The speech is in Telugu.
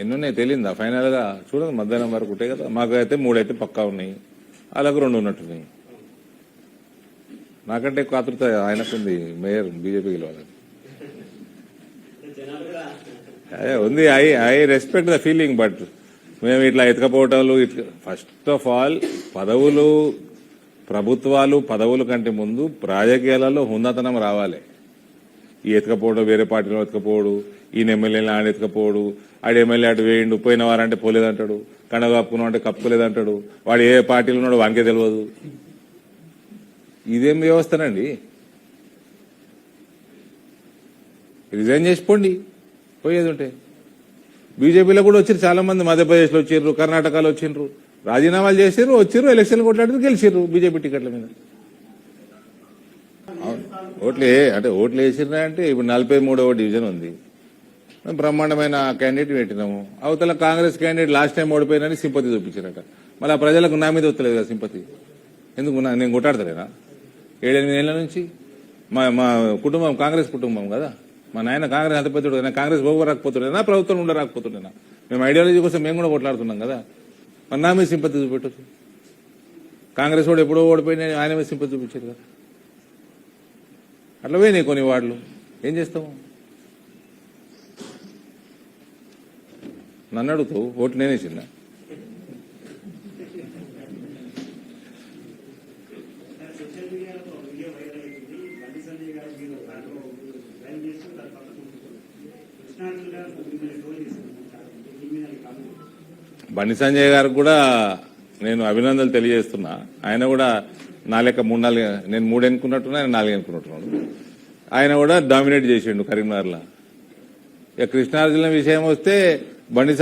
ఎన్నున్నాయి తెలియదా ఫైనల్ గా చూడండి, మధ్యాహ్నం వరకు ఉంటాయి కదా. మాకైతే 3 అయితే పక్కా ఉన్నాయి, అలాగ 2 ఉన్నట్టున్నాయి. నాకంటే ఎక్కువ ఆతృత ఆయనకుంది మేయర్ బీజేపీ గెలవాలని. అదే ఉంది. I respect the feeling, but మేము ఇట్లా ఎతకపోవటాలు ఫస్ట్ ఆఫ్ ఆల్ ప్రభుత్వాలు పదవుల కంటే ముందు రాజకీయాలలో హుందాతనం రావాలి. ఈ ఎతకపోవడం, వేరే పార్టీలో ఎతకపోవడు, ఈయన ఎమ్మెల్యేలు ఆడ ఎతకపోవడు, ఆడు ఎమ్మెల్యే అటు వేయండు, పోయిన వారంటే పోలేదంటాడు, కండ కప్పుకున్నాం అంటే కప్పుకోలేదంటాడు, వాడు ఏ పార్టీలో ఉన్నాడు వానికే తెలియదు. ఇదేం వ్యవస్థనండి? రిజైన్ చేసిపోండి పోయేది ఉంటే. బీజేపీలో కూడా వచ్చారు చాలా మంది, మధ్యప్రదేశ్లో వచ్చిర్రు, కర్ణాటకలో వచ్చిండ్రు, రాజీనామాలు చేసారు, వచ్చిర్రు, ఎలక్షన్లు కొట్లాడారు, గెలిచిర్రు బీజేపీ టికెట్ల మీద. ఓట్లు వేసిర్రా అంటే ఇప్పుడు 43వ డివిజన్ ఉంది, బ్రహ్మాండమైన క్యాండిడేట్ పెట్టినాము. అవతల కాంగ్రెస్ క్యాండిడేట్ లాస్ట్ టైం ఓడిపోయినని సింపతి చూపించారట. మళ్ళీ ఆ ప్రజలకు నా మీద వస్తలేదు కదా సింపతి. ఎందుకు నేను కొట్టాడతలేనా? 7-8 ఏళ్ల నుంచి మా కుటుంబం కాంగ్రెస్ కుటుంబం కదా. మా నాయన కాంగ్రెస్ అంత పెద్దడు, కాంగ్రెస్ రాకపోతుండేనా, ప్రభుత్వం ఉండ రాకపోతుండేనా? మేము ఐడియాలజీ కోసం మేము కూడా కొట్లాడుతున్నాం కదా. మరి నా మీద సింపతి చూపెట్టచ్చు. కాంగ్రెస్ వాడు ఎప్పుడో ఓడిపోయిన ఆయన మీద సింపతి చూపించారు కదా. అట్లా పోయినాయి కొన్ని వార్డులు, ఏం చేస్తాము? నన్ను అడుగుతావు, ఓట్లు నేనేసిందా? బండి సంజయ్ గారికి కూడా నేను అభినందనలు తెలియజేస్తున్నా. ఆయన కూడా నా లెక్క 3-4, నేను 3 ఎన్నుకున్నట్టున్నా, ఆయన 4 ఎన్నుకున్నట్టున్నాడు. ఆయన కూడా డామినేట్ చేసిండు కరీంనగర్లో. ఇక కృష్ణా జిల్లా విషయం వస్తే బండి